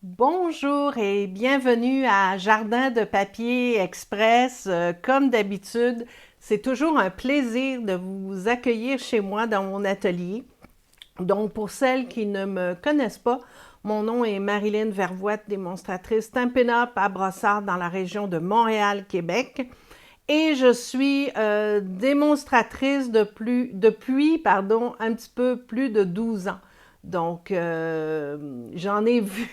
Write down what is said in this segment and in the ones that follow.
Bonjour et bienvenue à Jardin de papier express. Comme d'habitude, c'est toujours un plaisir de vous accueillir chez moi dans mon atelier. Donc, pour celles qui ne me connaissent pas, mon nom est Marilyn Vervoette, démonstratrice Stampin' Up à Brossard dans la région de Montréal, Québec. Et je suis démonstratrice depuis un petit peu plus de 12 ans. Donc, j'en ai vu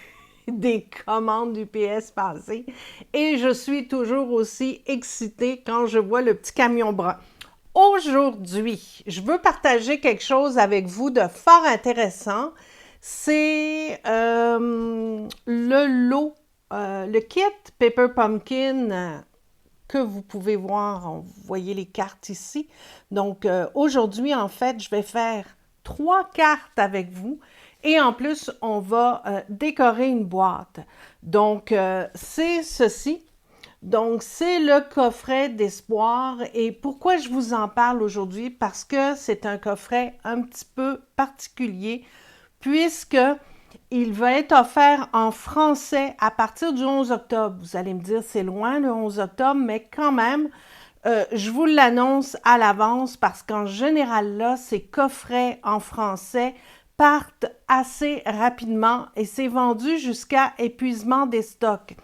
des commandes du PS passer et je suis toujours aussi excitée quand je vois le petit camion brun. Aujourd'hui, je veux partager quelque chose avec vous de fort intéressant. C'est le lot, le kit Paper Pumpkin que vous pouvez voir. Vous voyez les cartes ici. Donc, aujourd'hui, en fait, je vais faire 3 cartes avec vous. Et en plus, on va décorer une boîte. Donc, c'est ceci. Donc, c'est le coffret d'espoir. Et pourquoi je vous en parle aujourd'hui? Parce que c'est un coffret un petit peu particulier, puisque il va être offert en français à partir du 11 octobre. Vous allez me dire, c'est loin le 11 octobre, mais quand même, je vous l'annonce à l'avance parce qu'en général, là, ces coffrets en français partent assez rapidement et c'est vendu jusqu'à épuisement des stocks.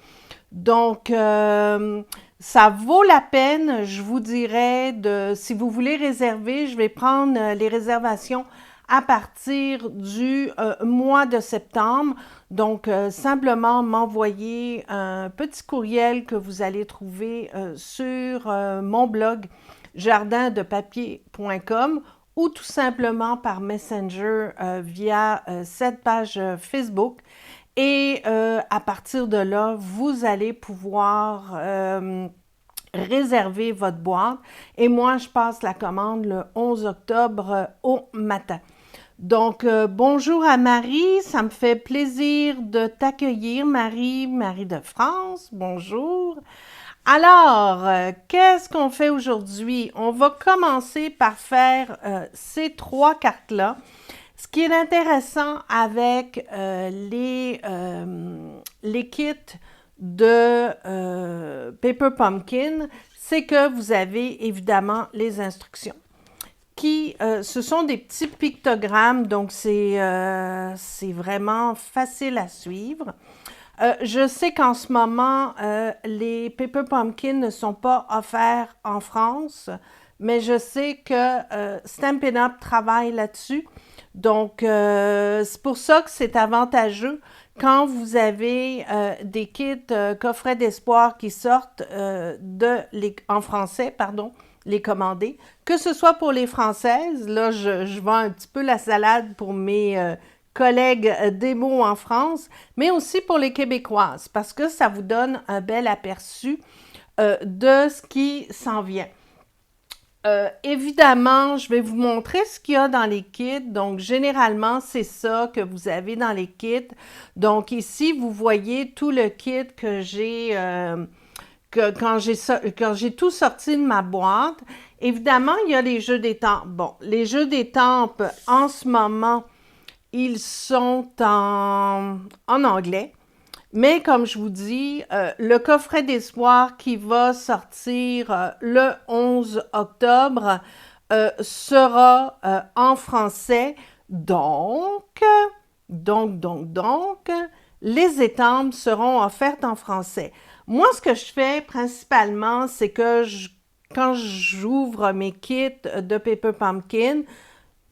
Donc, ça vaut la peine, je vous dirais, si vous voulez réserver, je vais prendre les réservations à partir du mois de septembre. Donc, simplement m'envoyer un petit courriel que vous allez trouver sur mon blog jardindepapier.com ou tout simplement par Messenger via cette page Facebook. Et à partir de là, vous allez pouvoir réserver votre boîte. Et moi, je passe la commande le 11 octobre au matin. Donc, bonjour à Marie, ça me fait plaisir de t'accueillir, Marie, Marie de France, bonjour. Alors, qu'est-ce qu'on fait aujourd'hui? On va commencer par faire ces 3 cartes-là. Ce qui est intéressant avec les kits de Paper Pumpkin, c'est que vous avez évidemment les instructions ce sont des petits pictogrammes, donc c'est vraiment facile à suivre. Je sais qu'en ce moment, les Paper Pumpkin ne sont pas offerts en France, mais je sais que Stampin' Up travaille là-dessus. Donc, c'est pour ça que c'est avantageux quand vous avez des kits coffrets d'espoir qui sortent en français, pardon, les commander. Que ce soit pour les Françaises, là, je vends un petit peu la salade pour mes collègues démo en France, mais aussi pour les Québécoises, parce que ça vous donne un bel aperçu de ce qui s'en vient. Évidemment, je vais vous montrer ce qu'il y a dans les kits. Donc, généralement, c'est ça que vous avez dans les kits. Donc, ici, vous voyez tout le kit que j'ai quand j'ai tout sorti de ma boîte. Évidemment, il y a les jeux d'étampes. Bon, les jeux d'étampes, en ce moment, ils sont en anglais. Mais comme je vous dis, le coffret d'espoir qui va sortir le 11 octobre sera en français. Donc, les étampes seront offertes en français. Moi, ce que je fais principalement, c'est que quand j'ouvre mes kits de Paper Pumpkin,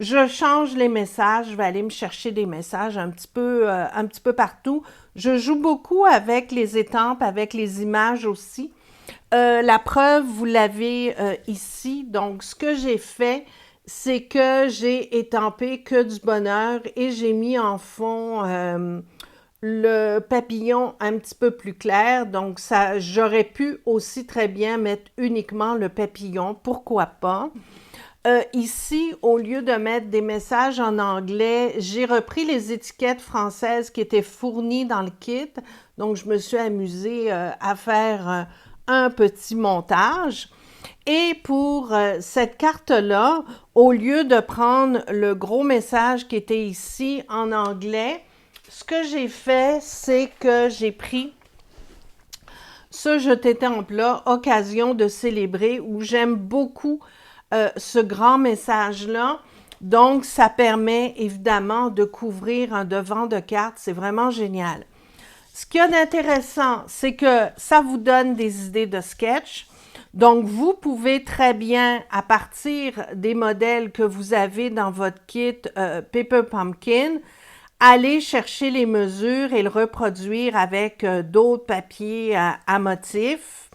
je change les messages, je vais aller me chercher des messages un petit peu partout. Je joue beaucoup avec les étampes, avec les images aussi. La preuve, vous l'avez ici. Donc, ce que j'ai fait, c'est que j'ai étampé que du bonheur et j'ai mis en fond le papillon un petit peu plus clair. Donc, ça, j'aurais pu aussi très bien mettre uniquement le papillon. Pourquoi pas? Ici, au lieu de mettre des messages en anglais, j'ai repris les étiquettes françaises qui étaient fournies dans le kit. Donc, je me suis amusée à faire un petit montage. Et pour cette carte-là, au lieu de prendre le gros message qui était ici en anglais, ce que j'ai fait, c'est que j'ai pris ce jeté temple-là, occasion de célébrer, où j'aime beaucoup ce grand message-là. Donc, ça permet évidemment de couvrir un devant de carte. C'est vraiment génial. Ce qu'il y a d'intéressant, c'est que ça vous donne des idées de sketch. Donc, vous pouvez très bien, à partir des modèles que vous avez dans votre kit Paper Pumpkin, aller chercher les mesures et le reproduire avec d'autres papiers à motifs,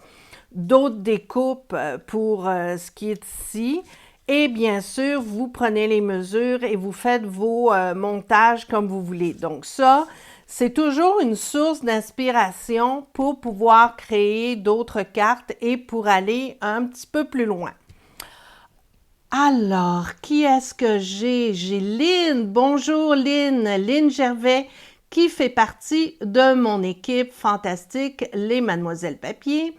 d'autres découpes pour ce qui est ici. Et bien sûr, vous prenez les mesures et vous faites vos montages comme vous voulez. Donc ça, c'est toujours une source d'inspiration pour pouvoir créer d'autres cartes et pour aller un petit peu plus loin. Alors, qui est-ce que j'ai? J'ai Lynn. Bonjour Lynn. Lynn Gervais, qui fait partie de mon équipe fantastique, les Mademoiselles Papier.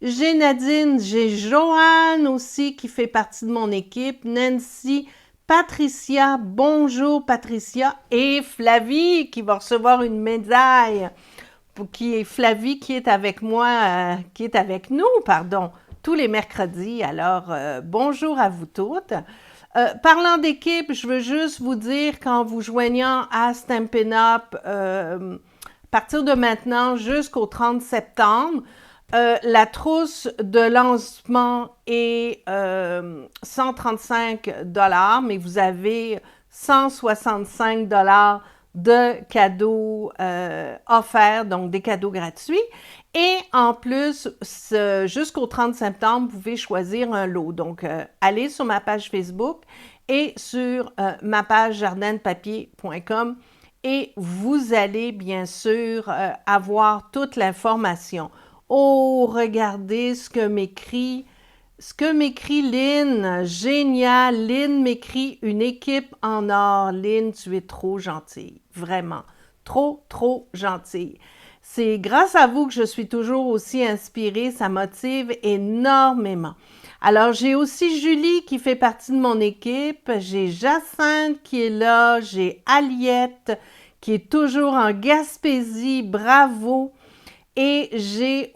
J'ai Nadine, j'ai Joanne aussi, qui fait partie de mon équipe. Nancy, Patricia, bonjour Patricia. Et Flavie, qui va recevoir une médaille. Flavie, qui est avec moi, qui est avec nous, pardon, tous les mercredis. Alors, bonjour à vous toutes. Parlant d'équipe, je veux juste vous dire qu'en vous joignant à Stampin' Up, à partir de maintenant jusqu'au 30 septembre, la trousse de lancement est 135 $, mais vous avez 165 $ de cadeaux offerts, donc des cadeaux gratuits. Et en plus, jusqu'au 30 septembre, vous pouvez choisir un lot. Donc, allez sur ma page Facebook et sur ma page jardindepapier.com et vous allez bien sûr avoir toute l'information. Oh, regardez ce que m'écrit Lynn. Génial. Lynn m'écrit une équipe en or. Lynn, tu es trop gentille. Vraiment. Trop, trop gentille. C'est grâce à vous que je suis toujours aussi inspirée. Ça motive énormément. Alors, j'ai aussi Julie qui fait partie de mon équipe. J'ai Jacinthe qui est là. J'ai Aliette qui est toujours en Gaspésie. Bravo. Et j'ai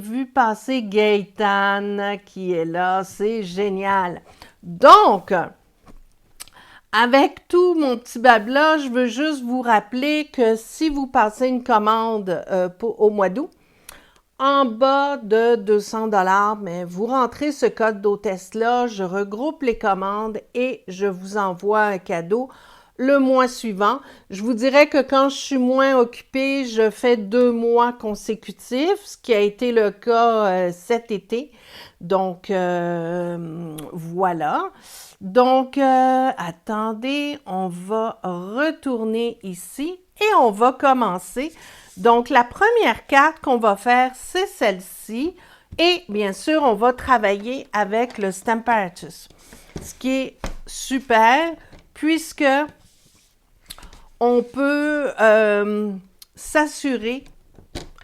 vu passer Gaëtane qui est là, c'est génial. Donc, avec tout mon petit blabla, je veux juste vous rappeler que si vous passez une commande au mois d'août, en bas de 200 $, mais vous rentrez ce code d'hôtesse-là, je regroupe les commandes et je vous envoie un cadeau le mois suivant. Je vous dirais que quand je suis moins occupée, je fais 2 mois consécutifs, ce qui a été le cas cet été. Donc, voilà. Donc, attendez, on va retourner ici et on va commencer. Donc, la première carte qu'on va faire, c'est celle-ci. Et bien sûr, on va travailler avec le Stamparatus, ce qui est super puisque on peut s'assurer,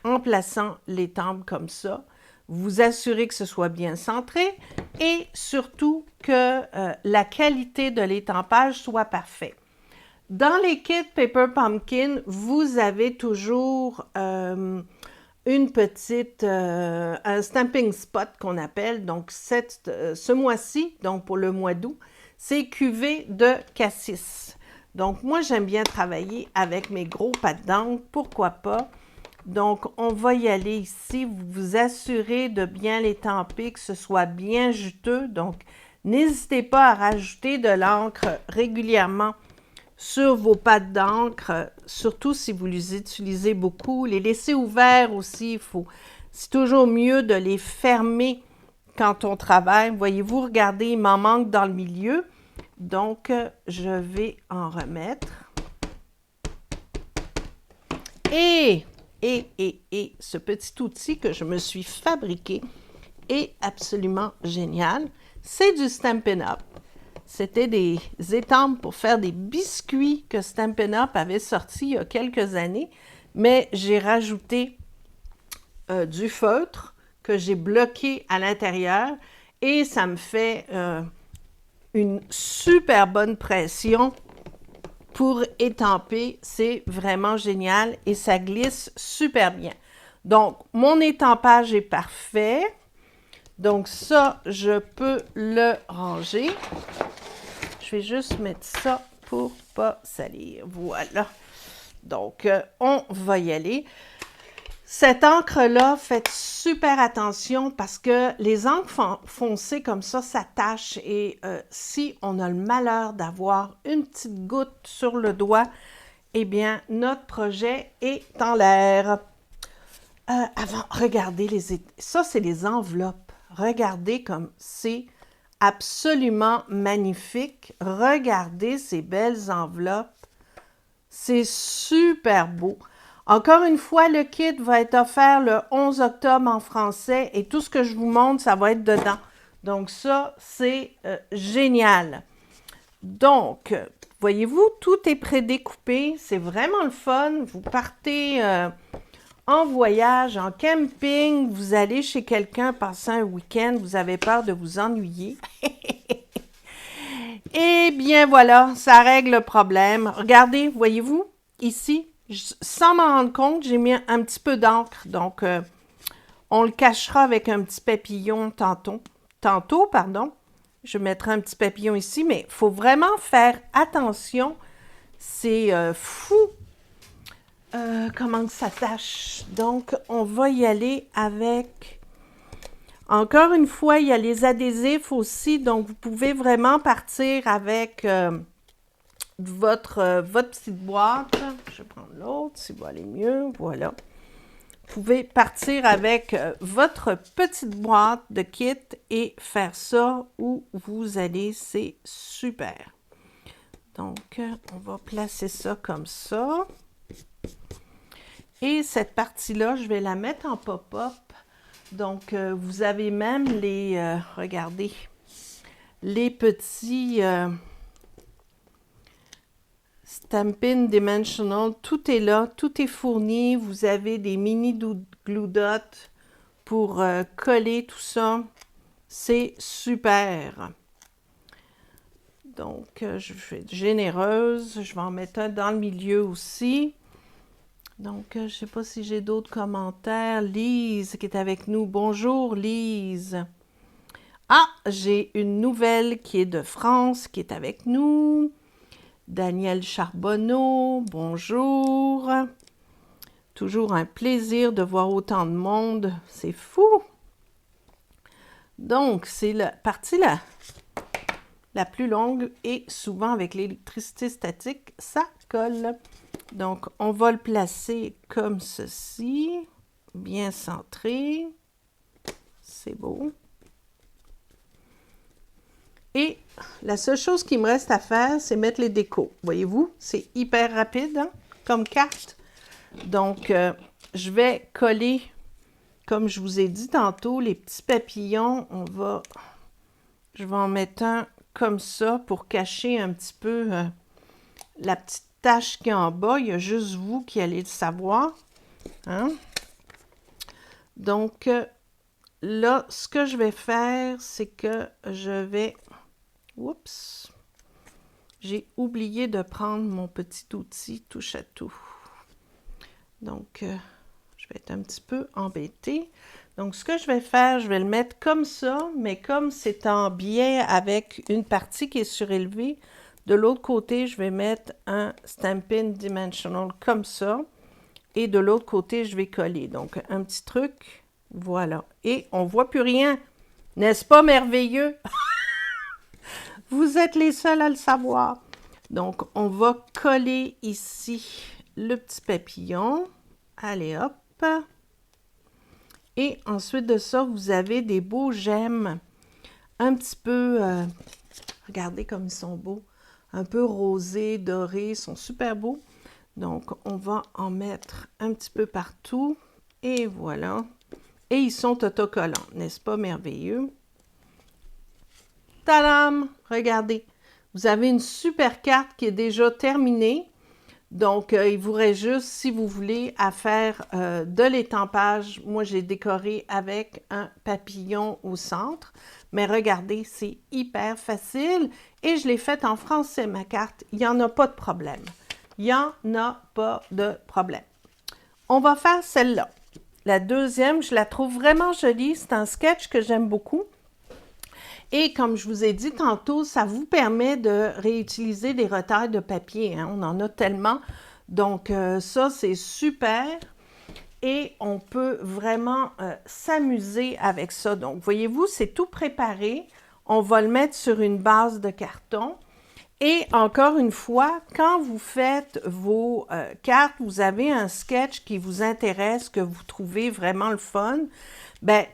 en plaçant l'étampe comme ça, vous assurer que ce soit bien centré et surtout que la qualité de l'étampage soit parfaite. Dans les kits Paper Pumpkin, vous avez toujours un stamping spot qu'on appelle. Donc, ce mois-ci, donc pour le mois d'août, c'est cuvée de cassis. Donc, moi, j'aime bien travailler avec mes gros pattes d'encre, pourquoi pas. Donc, on va y aller ici. Vous vous assurez de bien l'étamper, que ce soit bien juteux. Donc, n'hésitez pas à rajouter de l'encre régulièrement sur vos pattes d'encre, surtout si vous les utilisez beaucoup. Les laisser ouverts aussi, c'est toujours mieux de les fermer quand on travaille. Voyez-vous, regardez, il m'en manque dans le milieu. Donc, je vais en remettre. Et ce petit outil que je me suis fabriqué est absolument génial. C'est du Stampin' Up. C'était des étampes pour faire des biscuits que Stampin' Up avait sortis il y a quelques années, mais j'ai rajouté du feutre que j'ai bloqué à l'intérieur et ça me fait une super bonne pression pour étamper. C'est vraiment génial et ça glisse super bien. Donc, mon étampage est parfait. Donc, ça, je peux le ranger. Je vais juste mettre ça pour pas salir. Voilà. Donc, on va y aller. Cette encre-là, faites super attention parce que les encres foncées comme ça tâche et si on a le malheur d'avoir une petite goutte sur le doigt, eh bien, notre projet est en l'air. Avant, regardez ça, c'est les enveloppes. Regardez comme c'est absolument magnifique. Regardez ces belles enveloppes. C'est super beau. Encore une fois, le kit va être offert le 11 octobre en français et tout ce que je vous montre, ça va être dedans. Donc ça, c'est génial. Donc, voyez-vous, tout est prédécoupé. C'est vraiment le fun. Vous partez en voyage, en camping, vous allez chez quelqu'un passer un week-end, vous avez peur de vous ennuyer. Eh bien voilà, ça règle le problème. Regardez, voyez-vous, ici, sans m'en rendre compte, j'ai mis un petit peu d'encre. Donc, on le cachera avec un petit papillon tantôt. Je mettrai un petit papillon ici, mais il faut vraiment faire attention. C'est fou comment ça tâche. Donc, on va y aller avec... Encore une fois, il y a les adhésifs aussi, donc vous pouvez vraiment partir avec votre petite boîte. Je vais prendre l'autre, si va aller mieux, voilà. Vous pouvez partir avec votre petite boîte de kit et faire ça où vous allez, c'est super. Donc, on va placer ça comme ça. Et cette partie-là, je vais la mettre en pop-up. Donc, vous avez même les, regardez, les petits Stampin' Dimensional. Tout est là, tout est fourni. Vous avez des mini glue dots pour coller tout ça. C'est super. Donc, je vais être généreuse. Je vais en mettre un dans le milieu aussi. Donc, je ne sais pas si j'ai d'autres commentaires. Lise qui est avec nous. Bonjour Lise. Ah, j'ai une nouvelle qui est de France qui est avec nous. Daniel Charbonneau, bonjour. Toujours un plaisir de voir autant de monde. C'est fou. Donc, c'est la partie la plus longue et souvent avec l'électricité statique, ça colle. Donc, on va le placer comme ceci, bien centré. C'est beau. Et la seule chose qui me reste à faire, c'est mettre les décos. Voyez-vous, c'est hyper rapide hein, comme carte. Donc, je vais coller, comme je vous ai dit tantôt, les petits papillons. Je vais en mettre un comme ça pour cacher un petit peu la petite tache qui est en bas. Il y a juste vous qui allez le savoir. Hein? Donc, là, ce que je vais faire, c'est que je vais... Oups! J'ai oublié de prendre mon petit outil touche à tout. Donc, je vais être un petit peu embêtée. Donc, ce que je vais faire, je vais le mettre comme ça, mais comme c'est en biais avec une partie qui est surélevée, de l'autre côté, je vais mettre un Stampin' Dimensional comme ça. Et de l'autre côté, je vais coller. Donc, un petit truc, voilà. Et on ne voit plus rien. N'est-ce pas merveilleux? Vous êtes les seuls à le savoir. Donc, on va coller ici le petit papillon. Allez, hop. Et ensuite de ça, vous avez des beaux gemmes. Un petit peu, regardez comme ils sont beaux. Un peu rosés, dorés, ils sont super beaux. Donc, on va en mettre un petit peu partout. Et voilà. Et ils sont autocollants, n'est-ce pas merveilleux? Tadam! Regardez, vous avez une super carte qui est déjà terminée. Donc, il vous reste juste, si vous voulez, à faire de l'étampage. Moi, j'ai décoré avec un papillon au centre. Mais regardez, c'est hyper facile. Et je l'ai faite en français, ma carte. Il n'y en a pas de problème. Il n'y en a pas de problème. On va faire celle-là. La deuxième, je la trouve vraiment jolie. C'est un sketch que j'aime beaucoup. Et comme je vous ai dit tantôt, ça vous permet de réutiliser des retailles de papier. Hein? On en a tellement. Donc, ça, c'est super. Et on peut vraiment s'amuser avec ça. Donc, voyez-vous, c'est tout préparé. On va le mettre sur une base de carton. Et encore une fois, quand vous faites vos cartes, vous avez un sketch qui vous intéresse, que vous trouvez vraiment le fun, ben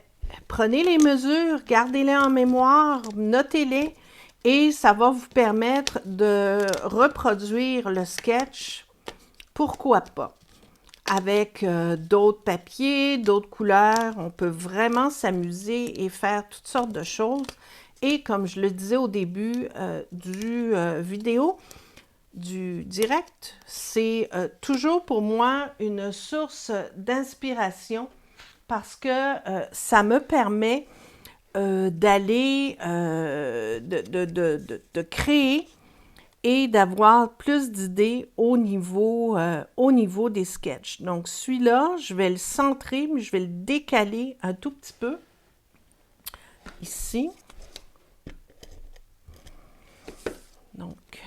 prenez les mesures, gardez-les en mémoire, notez-les et ça va vous permettre de reproduire le sketch, pourquoi pas. Avec d'autres papiers, d'autres couleurs, on peut vraiment s'amuser et faire toutes sortes de choses. Et comme je le disais au début du vidéo, du direct, c'est toujours pour moi une source d'inspiration parce que ça me permet d'aller, de créer et d'avoir plus d'idées au niveau des sketchs. Donc celui-là, je vais le centrer, mais je vais le décaler un tout petit peu ici. Donc,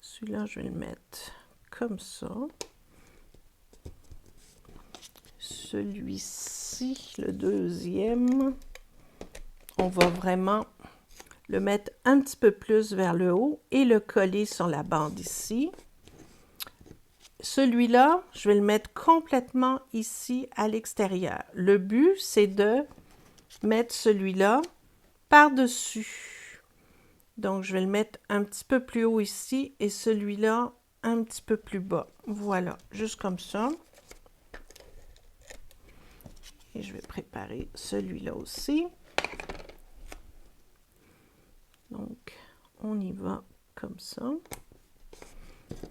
celui-là, je vais le mettre comme ça. Celui-ci, le deuxième, on va vraiment le mettre un petit peu plus vers le haut et le coller sur la bande ici. Celui-là, je vais le mettre complètement ici à l'extérieur. Le but, c'est de mettre celui-là par-dessus. Donc, je vais le mettre un petit peu plus haut ici et celui-là un petit peu plus bas. Voilà, juste comme ça. Et je vais préparer celui-là aussi. Donc, on y va comme ça.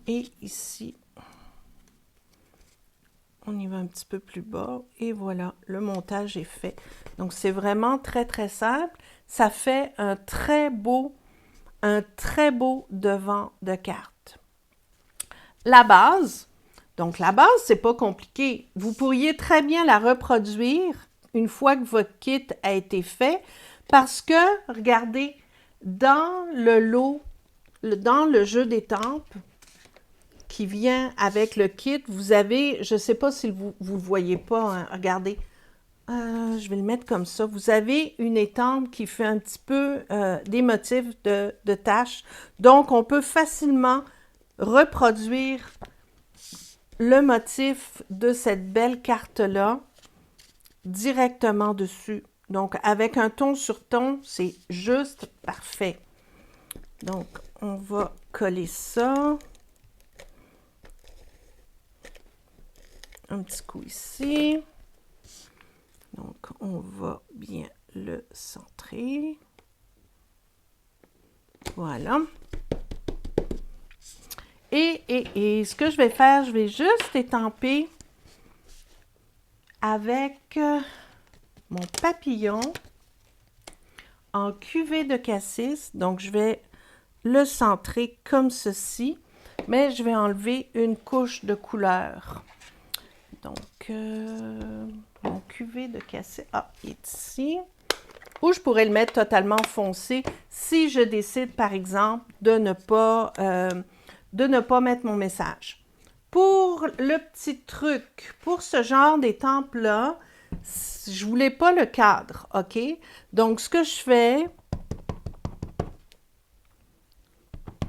Et ici, on y va un petit peu plus bas. Et voilà, le montage est fait. Donc, c'est vraiment très, très simple. Ça fait un très beau devant de carte. La base, donc la base, c'est pas compliqué. Vous pourriez très bien la reproduire une fois que votre kit a été fait parce que, regardez, dans le lot, dans le jeu d'étampes qui vient avec le kit, vous avez, je ne sais pas si vous ne le voyez pas, hein, regardez, je vais le mettre comme ça. Vous avez une étampe qui fait un petit peu des motifs de taches. Donc, on peut facilement reproduire le motif de cette belle carte-là directement dessus. Donc, avec un ton sur ton, c'est juste parfait. Donc, on va coller ça. Un petit coup ici. Donc, on va bien le centrer. Voilà. Et ce que je vais faire, je vais juste étamper avec mon papillon en cuvée de cassis. Donc, je vais le centrer comme ceci, mais je vais enlever une couche de couleur. Donc, mon cuvée de cassis, il est ici. Ou je pourrais le mettre totalement foncé si je décide, par exemple, de ne pas mettre mon message. Pour le petit truc, pour ce genre d'étampe-là, je ne voulais pas le cadre, OK? Donc, ce que je fais,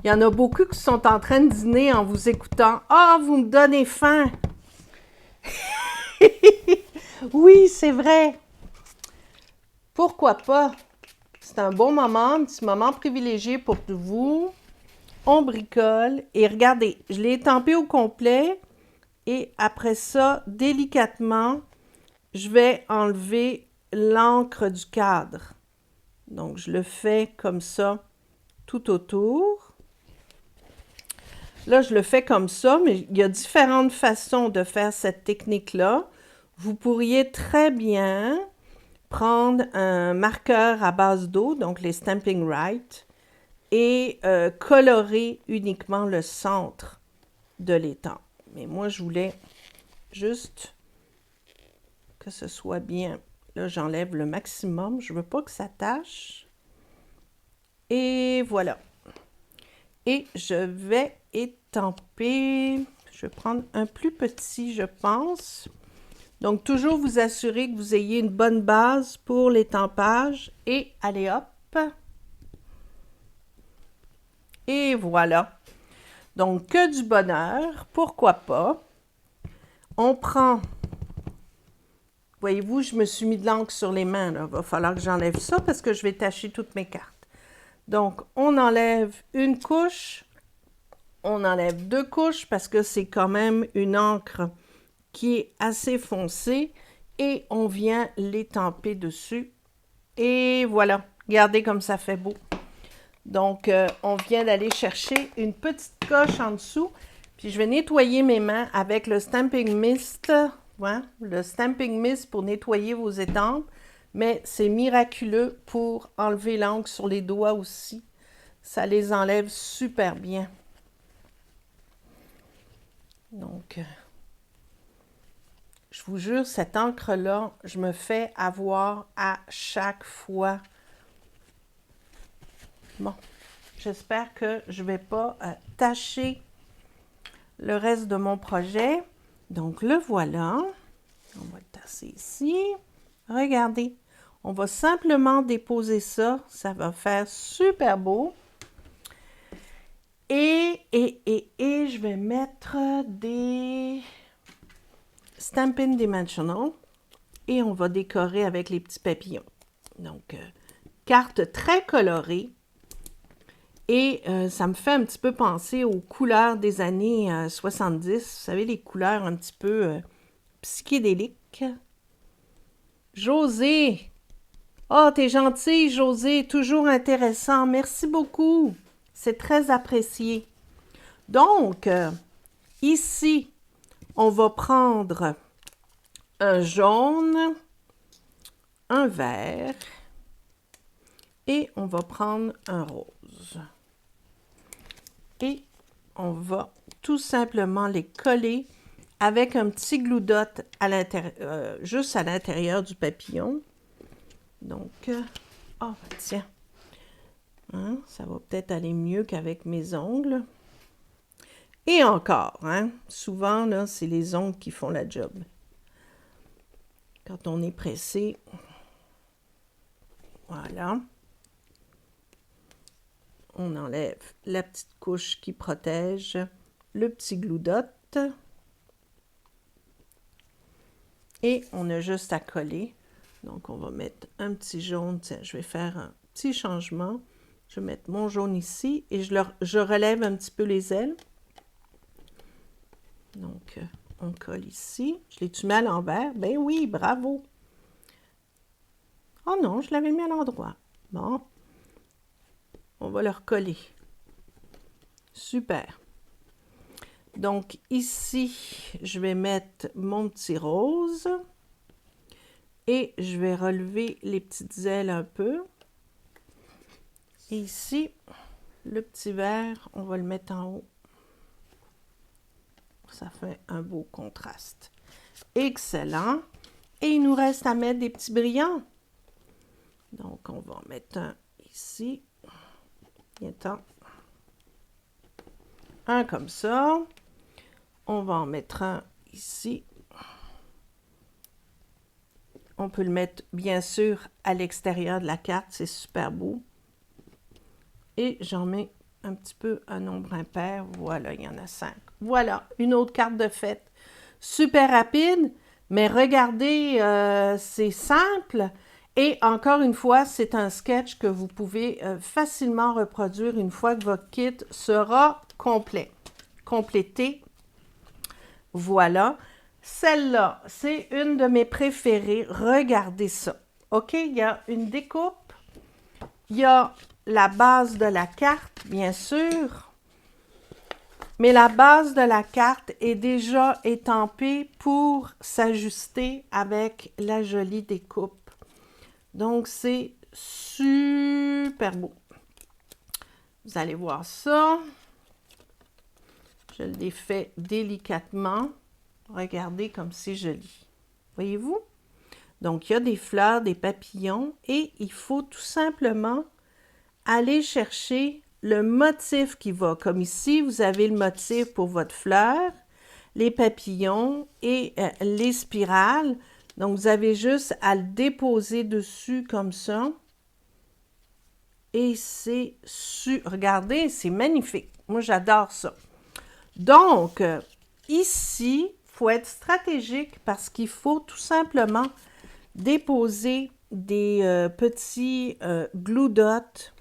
il y en a beaucoup qui sont en train de dîner en vous écoutant. « Ah, vous me donnez faim! » Oui, c'est vrai. Pourquoi pas? C'est un bon moment, un petit moment privilégié pour vous. On bricole et regardez, je l'ai étampé au complet et après ça, délicatement, je vais enlever l'encre du cadre. Donc, je le fais comme ça tout autour. Là, je le fais comme ça, mais il y a différentes façons de faire cette technique-là. Vous pourriez très bien prendre un marqueur à base d'eau, donc les Stampin' Right, et colorer uniquement le centre de l'étampe. Mais moi, je voulais juste que ce soit bien. Là, j'enlève le maximum. Je ne veux pas que ça tâche. Et voilà. Et je vais étamper. Je vais prendre un plus petit, je pense. Donc, toujours vous assurer que vous ayez une bonne base pour l'étampage. Et allez hop. Et voilà. Donc, que du bonheur. Pourquoi pas. On prend... Voyez-vous, je me suis mis de l'encre sur les mains. Il va falloir que j'enlève ça parce que je vais tacher toutes mes cartes. Donc, on enlève une couche. On enlève 2 couches parce que c'est quand même une encre qui est assez foncée. Et on vient l'étamper dessus. Et voilà. Regardez comme ça fait beau. Donc, on vient d'aller chercher une petite coche en dessous. Puis, je vais nettoyer mes mains avec le Stamping Mist. Ouais, le Stamping Mist pour nettoyer vos étampes. Mais c'est miraculeux pour enlever l'encre sur les doigts aussi. Ça les enlève super bien. Donc, je vous jure, cette encre-là, je me fais avoir à chaque fois. Bon, j'espère que je ne vais pas tacher le reste de mon projet. Donc, le voilà. On va le tasser ici. Regardez, on va simplement déposer ça. Ça va faire super beau. Et je vais mettre des Stampin' Dimensional. Et on va décorer avec les petits papillons. Donc, carte très colorée. Et ça me fait un petit peu penser aux couleurs des années 70. Vous savez, les couleurs un petit peu psychédéliques. José! Oh, t'es gentille, José. Toujours intéressant. Merci beaucoup. C'est très apprécié. Donc, ici, on va prendre un jaune, un vert et on va prendre un rose. Et on va tout simplement les coller avec un petit glue dot à l'intérieur, juste à l'intérieur du papillon. Donc, oh, tiens, hein, ça va peut-être aller mieux qu'avec mes ongles. Et encore, hein, souvent, là, c'est les ongles qui font la job. Quand on est pressé, voilà. On enlève la petite couche qui protège, le petit glue dot. Et on a juste à coller. Donc, on va mettre un petit jaune. Tiens, je vais faire un petit changement. Je vais mettre mon jaune ici et je relève un petit peu les ailes. Donc, on colle ici. Je l'ai-tu mis à l'envers? Ben oui, bravo. Oh non, je l'avais mis à l'endroit. Bon. On va le recoller. Super. Donc, ici, je vais mettre mon petit rose. Et je vais relever les petites ailes un peu. Et ici, le petit vert, on va le mettre en haut. Ça fait un beau contraste. Excellent. Et il nous reste à mettre des petits brillants. Donc, on va en mettre un ici. Viens-t'en. Un comme ça. On va en mettre un ici. On peut le mettre, bien sûr, à l'extérieur de la carte. C'est super beau. Et j'en mets un petit peu un nombre impair. Voilà, il y en a 5. Voilà, une autre carte de fête. Super rapide, mais regardez, c'est simple. Et encore une fois, c'est un sketch que vous pouvez facilement reproduire une fois que votre kit sera complet. Complété. Voilà. Celle-là, c'est une de mes préférées. Regardez ça. OK, il y a une découpe. Il y a la base de la carte, bien sûr. Mais la base de la carte est déjà étampée pour s'ajuster avec la jolie découpe. Donc, c'est super beau. Vous allez voir ça. Je l'ai fait délicatement. Regardez comme c'est joli. Voyez-vous? Donc, il y a des fleurs, des papillons et il faut tout simplement aller chercher le motif qui va. Comme ici, vous avez le motif pour votre fleur, les papillons et les spirales. Donc, vous avez juste à le déposer dessus comme ça. Et c'est regardez, c'est magnifique. Moi, j'adore ça. Donc, ici, il faut être stratégique parce qu'il faut tout simplement déposer des petits glue dots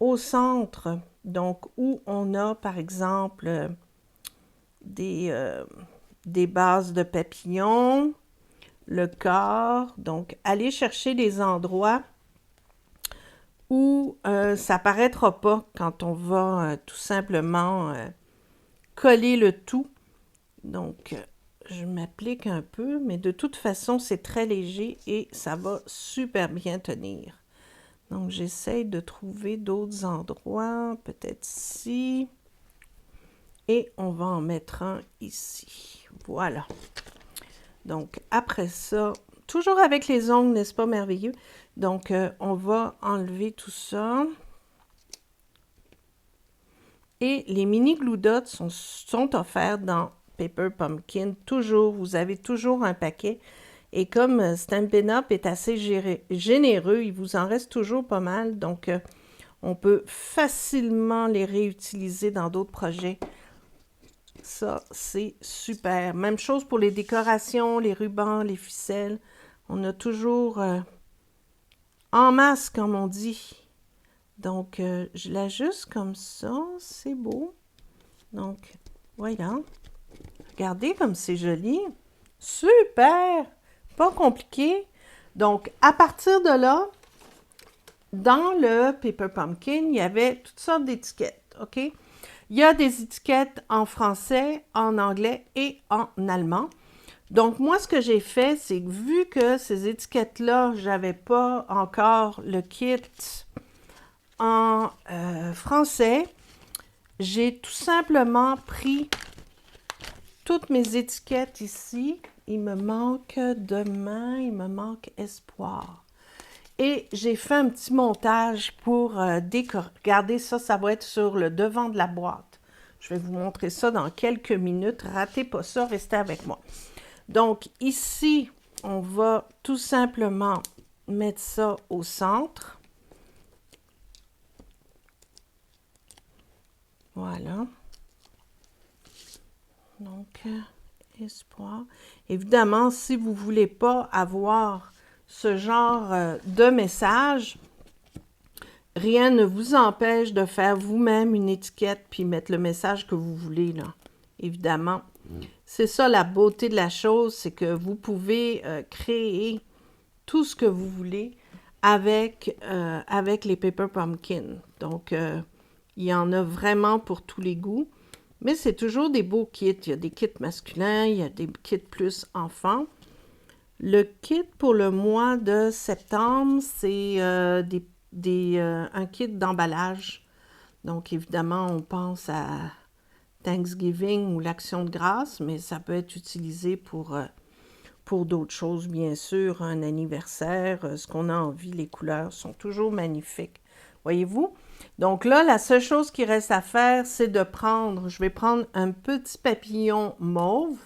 au centre. Donc, où on a, par exemple, des bases de papillons, le corps. Donc, allez chercher des endroits où ça ne paraîtra pas quand on va tout simplement coller le tout. Donc, je m'applique un peu, mais de toute façon, c'est très léger et ça va super bien tenir. Donc, j'essaye de trouver d'autres endroits, peut-être ici. Et on va en mettre un ici. Voilà. Donc, après ça, toujours avec les ongles, n'est-ce pas merveilleux? Donc, on va enlever tout ça. Et les mini glue dots sont offerts dans Paper Pumpkin. Toujours, vous avez toujours un paquet. Et comme Stampin' Up est assez généreux, il vous en reste toujours pas mal. Donc, on peut facilement les réutiliser dans d'autres projets. Ça, c'est super. Même chose pour les décorations, les rubans, les ficelles. On a toujours en masse, comme on dit. Donc, je l'ajuste comme ça. C'est beau. Donc, voilà. Regardez comme c'est joli. Super! Pas compliqué. Donc, à partir de là, dans le Paper Pumpkin, il y avait toutes sortes d'étiquettes, OK? Il y a des étiquettes en français, en anglais et en allemand. Donc, moi, ce que j'ai fait, c'est que vu que ces étiquettes-là, j'avais pas encore le kit en français, j'ai tout simplement pris toutes mes étiquettes ici. Il me manque demain, il me manque espoir. Et j'ai fait un petit montage pour décorer. Regardez ça, ça va être sur le devant de la boîte. Je vais vous montrer ça dans quelques minutes. Ratez pas ça, restez avec moi. Donc ici, on va tout simplement mettre ça au centre. Voilà. Donc, espoir. Évidemment, si vous ne voulez pas avoir ce genre de message, rien ne vous empêche de faire vous-même une étiquette puis mettre le message que vous voulez, là. Évidemment. C'est ça la beauté de la chose, c'est que vous pouvez créer tout ce que vous voulez avec les Paper Pumpkin. Donc, il y en a vraiment pour tous les goûts. Mais c'est toujours des beaux kits. Il y a des kits masculins, il y a des kits plus enfants. Le kit pour le mois de septembre, c'est un kit d'emballage. Donc, évidemment, on pense à Thanksgiving ou l'Action de grâce, mais ça peut être utilisé pour d'autres choses, bien sûr, un anniversaire, ce qu'on a envie. Les couleurs sont toujours magnifiques. Voyez-vous? Donc là, la seule chose qui reste à faire, c'est de prendre, je vais prendre un petit papillon mauve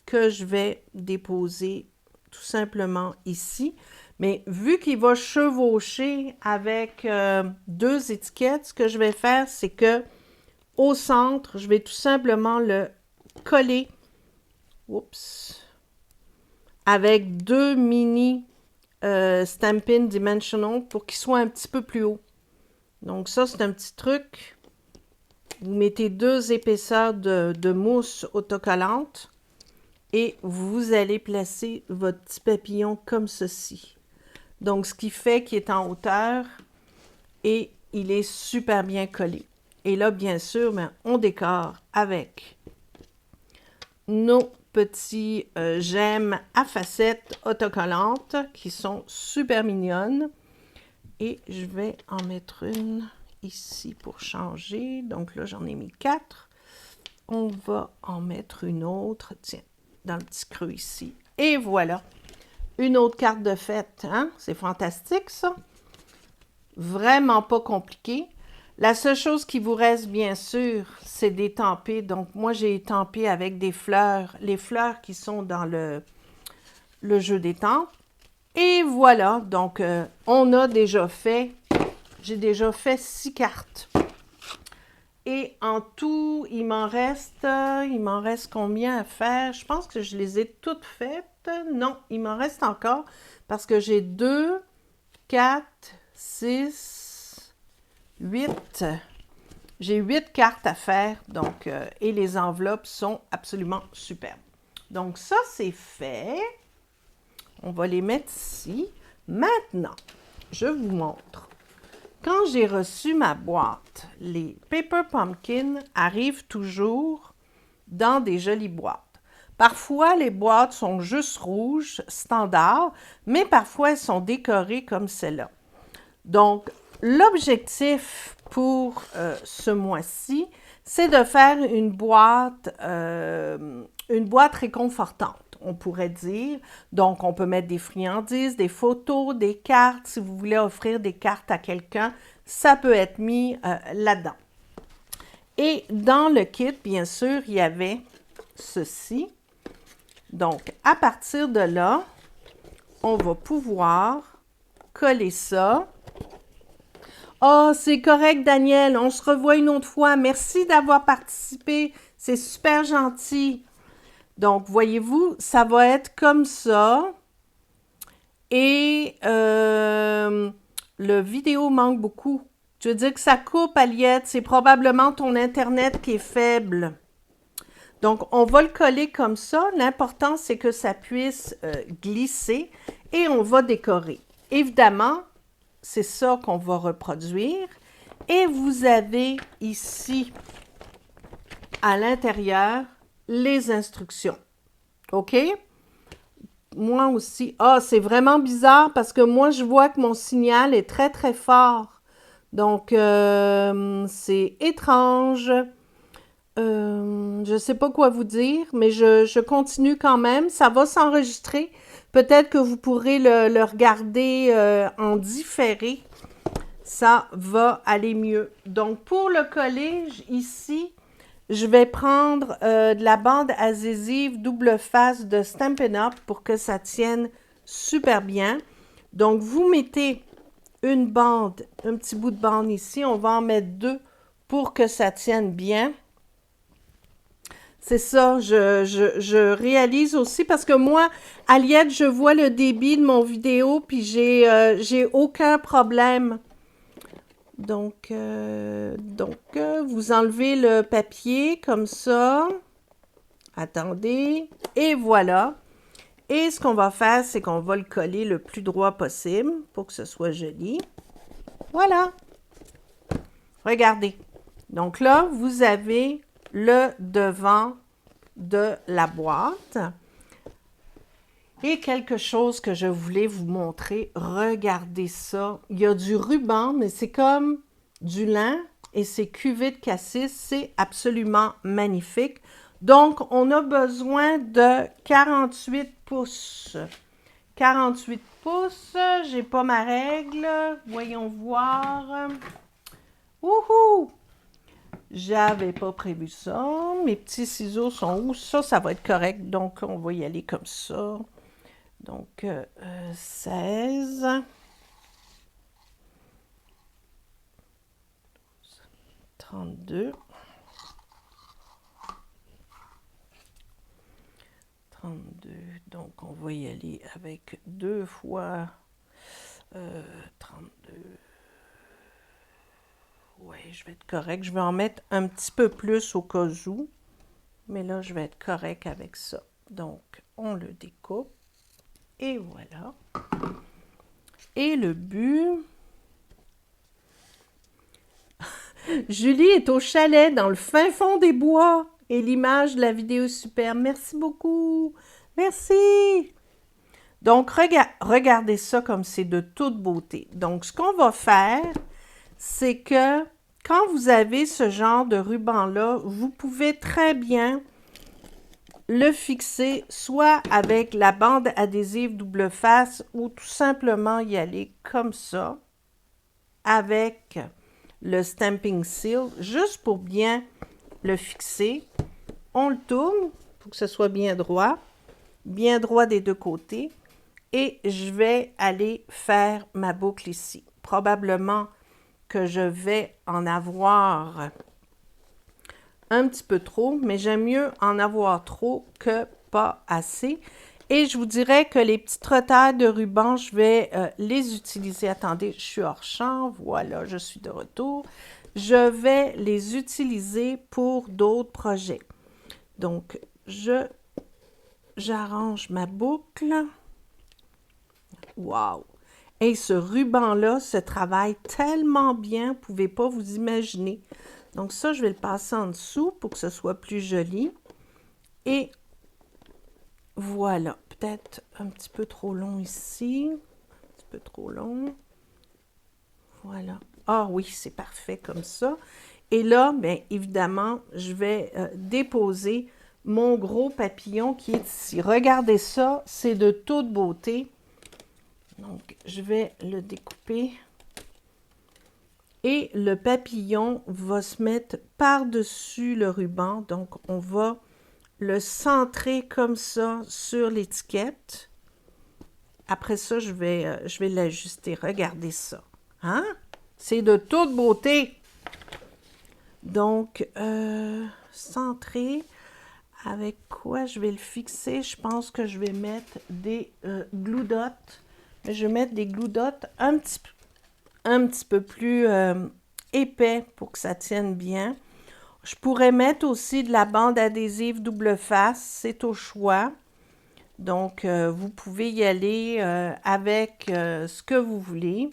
que je vais déposer tout simplement ici. Mais vu qu'il va chevaucher avec deux étiquettes, ce que je vais faire, c'est que au centre, je vais tout simplement le coller. Oups! Avec deux mini Stampin' Dimensional pour qu'il soit un petit peu plus haut. Donc ça, c'est un petit truc. Vous mettez deux épaisseurs de mousse autocollante et vous allez placer votre petit papillon comme ceci. Donc, ce qui fait qu'il est en hauteur et il est super bien collé. Et là, bien sûr, ben, on décore avec nos petits gemmes à facettes autocollantes qui sont super mignonnes. Et je vais en mettre une ici pour changer. Donc là, j'en ai mis 4. On va en mettre une autre, tiens, dans le petit creux ici. Et voilà, une autre carte de fête, hein? C'est fantastique, ça. Vraiment pas compliqué. La seule chose qui vous reste, bien sûr, c'est d'étamper. Donc, moi, j'ai étampé avec des fleurs, les fleurs qui sont dans le jeu d'étampe. Et voilà, donc, on a déjà fait, j'ai déjà fait 6 cartes. Et en tout, il m'en reste combien à faire? Je pense que je les ai toutes faites. Non, il m'en reste encore parce que j'ai 2, 4, 6, 8. J'ai 8 cartes à faire, donc, et les enveloppes sont absolument superbes. Donc, ça, c'est fait. On va les mettre ici. Maintenant, je vous montre. Quand j'ai reçu ma boîte, les Paper Pumpkin arrivent toujours dans des jolies boîtes. Parfois, les boîtes sont juste rouges, standard, mais parfois, elles sont décorées comme celle-là. Donc, l'objectif pour ce mois-ci, c'est de faire une boîte réconfortante, on pourrait dire. Donc, on peut mettre des friandises, des photos, des cartes. Si vous voulez offrir des cartes à quelqu'un, ça peut être mis là-dedans. Et dans le kit, bien sûr, il y avait ceci. Donc, à partir de là, on va pouvoir coller ça. Oh, c'est correct, Daniel. On se revoit une autre fois. Merci d'avoir participé. C'est super gentil. Donc, voyez-vous, ça va être comme ça. Et le vidéo manque beaucoup. Je veux dire que ça coupe, Aliette. C'est probablement ton Internet qui est faible. Donc, on va le coller comme ça. L'important, c'est que ça puisse glisser et on va décorer. Évidemment, c'est ça qu'on va reproduire. Et vous avez ici, à l'intérieur, les instructions. OK? Moi aussi. Ah, c'est vraiment bizarre parce que moi, je vois que mon signal est très, très fort. Donc, c'est étrange. Je ne sais pas quoi vous dire, mais je continue quand même. Ça va s'enregistrer. Peut-être que vous pourrez le regarder en différé. Ça va aller mieux. Donc, pour le coller, ici, je vais prendre de la bande adhésive double face de Stampin' Up pour que ça tienne super bien. Donc, vous mettez une bande, un petit bout de bande ici. On va en mettre 2 pour que ça tienne bien. C'est ça, je réalise aussi parce que moi, Aliette, je vois le débit de mon vidéo puis j'ai aucun problème. Donc, vous enlevez le papier comme ça. Attendez. Et voilà. Et ce qu'on va faire, c'est qu'on va le coller le plus droit possible pour que ce soit joli. Voilà. Regardez. Donc là, vous avez le devant de la boîte. Et quelque chose que je voulais vous montrer, regardez ça. Il y a du ruban, mais c'est comme du lin et c'est cuvé de cassis. C'est absolument magnifique. Donc, on a besoin de 48 pouces. 48 pouces, j'ai pas ma règle. Voyons voir. Wouhou! J'avais pas prévu ça. Mes petits ciseaux sont où? Ça va être correct. Donc, on va y aller comme ça. Donc, 16. 32. 32. Donc, on va y aller avec 2 fois 32. Oui, je vais être correct. Je vais en mettre un petit peu plus au cas où. Mais là, je vais être correct avec ça. Donc, on le découpe. Et voilà. Et le but... Julie est au chalet dans le fin fond des bois et l'image de la vidéo est super. Merci beaucoup. Merci. Donc, regardez ça comme c'est de toute beauté. Donc, ce qu'on va faire, c'est que quand vous avez ce genre de ruban-là, vous pouvez très bien le fixer soit avec la bande adhésive double face ou tout simplement y aller comme ça avec le stamping seal, juste pour bien le fixer. On le tourne pour que ce soit bien droit des deux côtés. Et je vais aller faire ma boucle ici. Probablement que je vais en avoir un petit peu trop, mais j'aime mieux en avoir trop que pas assez. Et je vous dirais que les petites retailles de ruban, je vais les utiliser. Attendez, je suis hors champ. Voilà, je suis de retour. Je vais les utiliser pour d'autres projets. Donc, j'arrange ma boucle. Wow! Et ce ruban-là se travaille tellement bien, vous ne pouvez pas vous imaginer. Donc ça, je vais le passer en dessous pour que ce soit plus joli. Et voilà, peut-être un petit peu trop long ici. Un petit peu trop long. Voilà. Ah oui, c'est parfait comme ça. Et là, bien évidemment, je vais déposer mon gros papillon qui est ici. Regardez ça, c'est de toute beauté. Donc, je vais le découper. Et le papillon va se mettre par-dessus le ruban. Donc, on va le centrer comme ça sur l'étiquette. Après ça, je vais l'ajuster. Regardez ça. Hein? C'est de toute beauté. Donc, centrer. Avec quoi je vais le fixer? Je pense que je vais mettre des glue dots. Je vais mettre des glue dots un petit peu plus épais pour que ça tienne bien. Je pourrais mettre aussi de la bande adhésive double face, c'est au choix. Donc, vous pouvez y aller avec ce que vous voulez.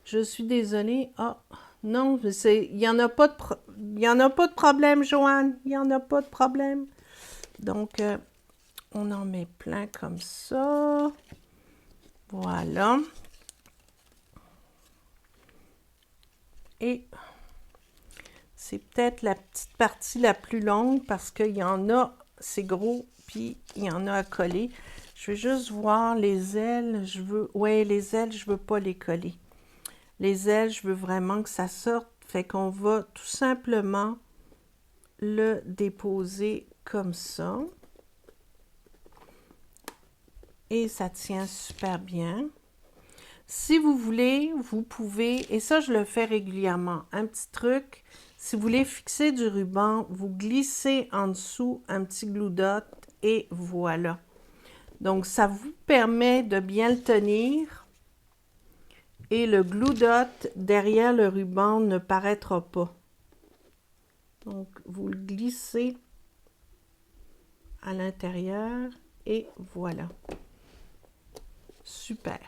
Je suis désolée. Ah, non, il n'y en a pas de problème, Joanne. Il n'y en a pas de problème. Donc, on en met plein comme ça. Voilà. Et c'est peut-être la petite partie la plus longue parce qu'il y en a, c'est gros, puis il y en a à coller. Je vais juste voir les ailes. Les ailes, je veux pas les coller. Les ailes, je veux vraiment que ça sorte. Fait qu'on va tout simplement le déposer comme ça. Et ça tient super bien. Si vous voulez, vous pouvez, et ça je le fais régulièrement, un petit truc, si vous voulez fixer du ruban, vous glissez en dessous un petit glue dot et voilà. Donc ça vous permet de bien le tenir et le glue dot derrière le ruban ne paraîtra pas. Donc vous le glissez à l'intérieur et voilà. Super.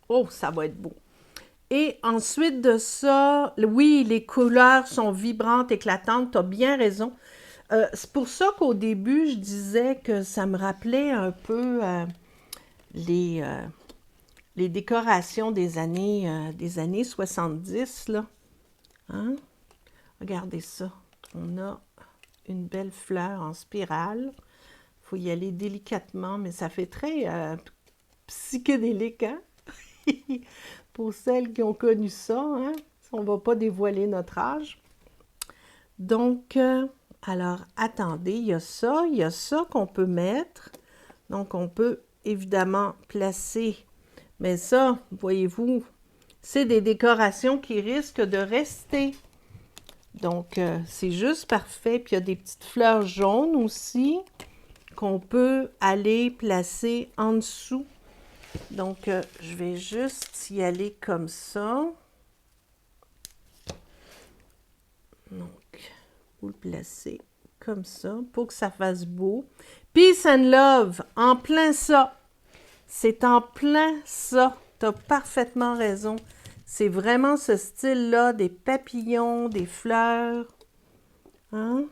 Oh, ça va être beau. Et ensuite de ça, oui, les couleurs sont vibrantes, éclatantes, tu as bien raison. C'est pour ça qu'au début, je disais que ça me rappelait un peu les décorations des années 70, là. Hein? Regardez ça. On a une belle fleur en spirale. Il faut y aller délicatement, mais ça fait très psychédélique, hein? Pour celles qui ont connu ça, hein? On ne va pas dévoiler notre âge. Donc, alors, attendez, il y a ça qu'on peut mettre. Donc, on peut évidemment placer, mais ça, voyez-vous, c'est des décorations qui risquent de rester. Donc, c'est juste parfait. Puis, il y a des petites fleurs jaunes aussi qu'on peut aller placer en dessous. Donc, je vais juste y aller comme ça. Donc, vous le placez comme ça pour que ça fasse beau. Peace and love, en plein ça. C'est en plein ça. Tu as parfaitement raison. C'est vraiment ce style-là, des papillons, des fleurs. Hein?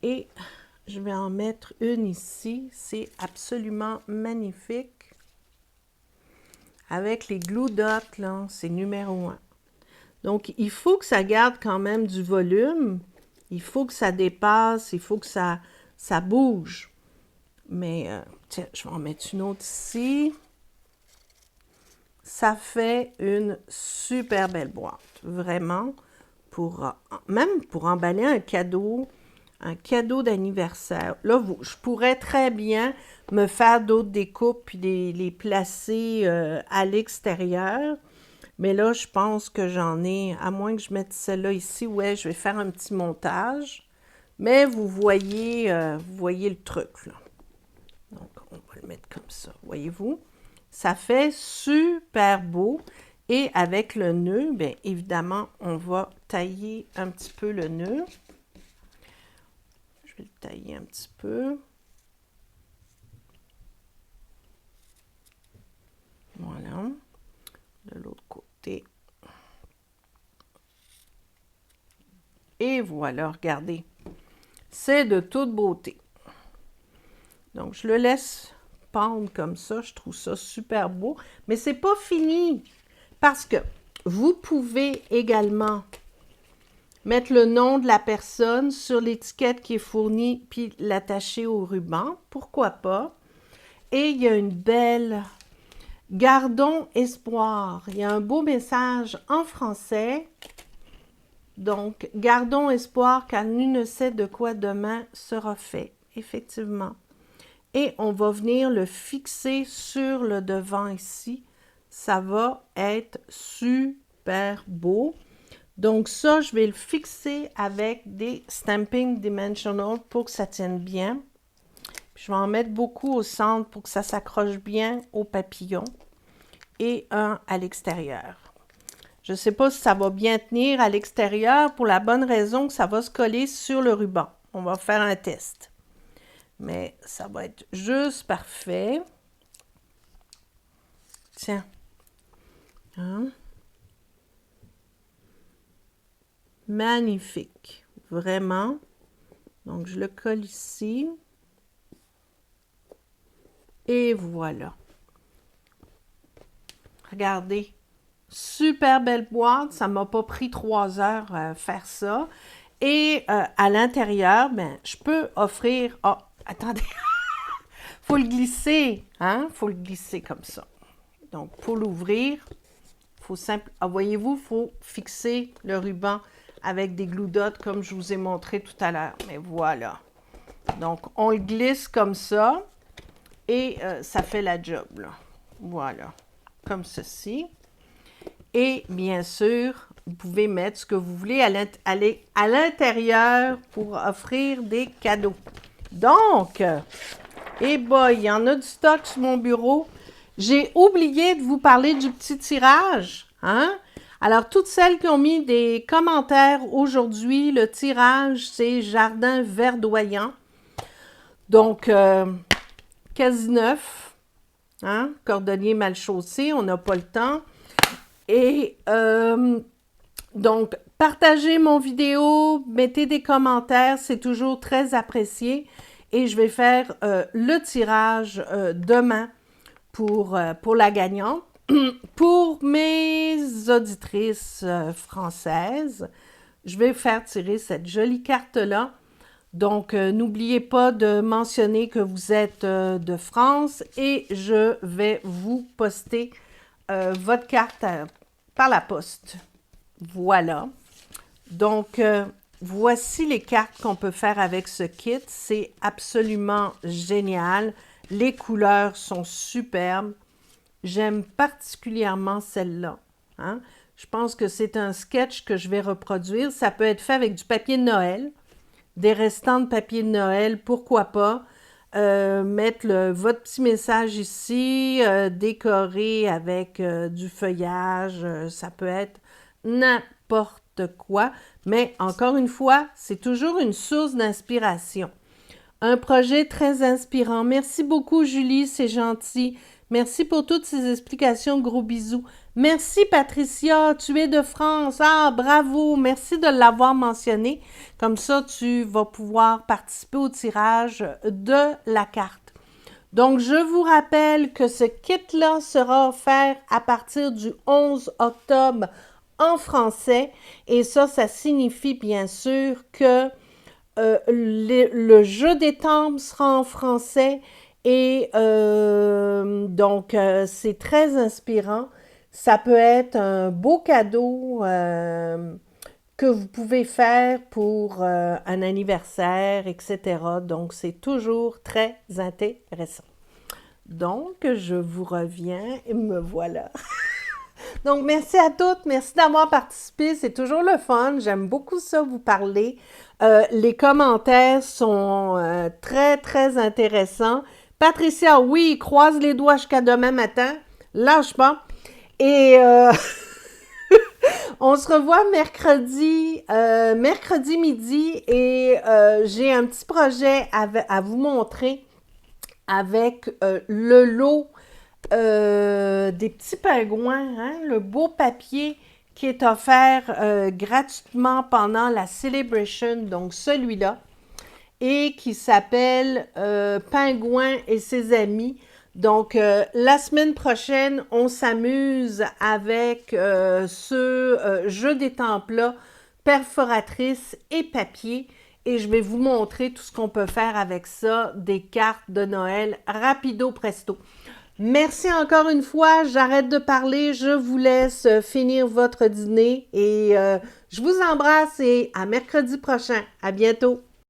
Et je vais en mettre une ici. C'est absolument magnifique. Avec les glue dots, là, c'est numéro 1. Donc, il faut que ça garde quand même du volume. Il faut que ça dépasse. Il faut que ça bouge. Mais, tiens, je vais en mettre une autre ici. Ça fait une super belle boîte. Vraiment. Même pour emballer un cadeau d'anniversaire. Là, je pourrais très bien me faire d'autres découpes puis les placer à l'extérieur. Mais là, je pense que j'en ai, à moins que je mette celle-là ici, ouais, je vais faire un petit montage. Mais vous voyez le truc, là. Donc, on va le mettre comme ça, voyez-vous? Ça fait super beau. Et avec le nœud, bien évidemment, on va tailler un petit peu le nœud. Je vais le tailler un petit peu. Voilà. De l'autre côté. Et voilà, regardez. C'est de toute beauté. Donc, je le laisse pendre comme ça. Je trouve ça super beau. Mais c'est pas fini. Parce que vous pouvez également mettre le nom de la personne sur l'étiquette qui est fournie, puis l'attacher au ruban. Pourquoi pas? Et il y a une belle « Gardons espoir ». Il y a un beau message en français. Donc, « Gardons espoir car nul ne sait de quoi demain sera fait ». Effectivement. Et on va venir le fixer sur le devant ici. Ça va être super beau. Donc ça, je vais le fixer avec des Stamping Dimensional pour que ça tienne bien. Puis je vais en mettre beaucoup au centre pour que ça s'accroche bien au papillon. Et un à l'extérieur. Je ne sais pas si ça va bien tenir à l'extérieur pour la bonne raison que ça va se coller sur le ruban. On va faire un test. Mais ça va être juste parfait. Tiens. Hein? Magnifique. Vraiment. Donc, je le colle ici. Et voilà. Regardez. Super belle boîte. Ça ne m'a pas pris 3 heures à faire ça. Et à l'intérieur, ben, je peux offrir... Oh, attendez. Faut le glisser. Hein? Faut le glisser comme ça. Donc, pour l'ouvrir, faut voyez-vous, il faut fixer le ruban avec des glue dots comme je vous ai montré tout à l'heure. Mais voilà. Donc, on le glisse comme ça et ça fait la job, là. Voilà. Comme ceci. Et bien sûr, vous pouvez mettre ce que vous voulez à l'intérieur pour offrir des cadeaux. Donc, eh boy, il y en a du stock sur mon bureau. J'ai oublié de vous parler du petit tirage, hein? Alors, toutes celles qui ont mis des commentaires aujourd'hui, le tirage, c'est Jardin Verdoyant. Donc, quasi neuf, hein? Cordonnier mal chaussé, on n'a pas le temps. Et donc, partagez mon vidéo, mettez des commentaires, c'est toujours très apprécié. Et je vais faire le tirage demain pour la gagnante. Pour mes auditrices françaises, je vais faire tirer cette jolie carte-là. Donc, n'oubliez pas de mentionner que vous êtes de France et je vais vous poster votre carte par la poste. Voilà. Donc, voici les cartes qu'on peut faire avec ce kit. C'est absolument génial. Les couleurs sont superbes. J'aime particulièrement celle-là. Hein? Je pense que c'est un sketch que je vais reproduire. Ça peut être fait avec du papier de Noël, des restants de papier de Noël, pourquoi pas. Mettre votre petit message ici, décorer avec du feuillage, ça peut être n'importe quoi. Mais encore une fois, c'est toujours une source d'inspiration. Un projet très inspirant. Merci beaucoup, Julie, c'est gentil. Merci pour toutes ces explications. Gros bisous. Merci Patricia, tu es de France. Ah, bravo, merci de l'avoir mentionné. Comme ça, tu vas pouvoir participer au tirage de la carte. Donc, je vous rappelle que ce kit-là sera offert à partir du 11 octobre en français. Et ça signifie bien sûr que le jeu des temples sera en français. Et donc, c'est très inspirant. Ça peut être un beau cadeau que vous pouvez faire pour un anniversaire, etc. Donc, c'est toujours très intéressant. Donc, je vous reviens et me voilà. Donc, merci à toutes. Merci d'avoir participé. C'est toujours le fun. J'aime beaucoup ça, vous parler. Les commentaires sont très, très intéressants. Patricia, oui, croise les doigts jusqu'à demain matin. Lâche pas. Et on se revoit mercredi midi et j'ai un petit projet à vous montrer avec le lot des petits pingouins, hein, le beau papier qui est offert gratuitement pendant la Celebration, donc celui-là, et qui s'appelle Pingouin et ses amis. Donc, la semaine prochaine, on s'amuse avec ce jeu des temples-là, perforatrice et papier. Et je vais vous montrer tout ce qu'on peut faire avec ça, des cartes de Noël rapido presto. Merci encore une fois, j'arrête de parler, je vous laisse finir votre dîner et je vous embrasse et à mercredi prochain. À bientôt.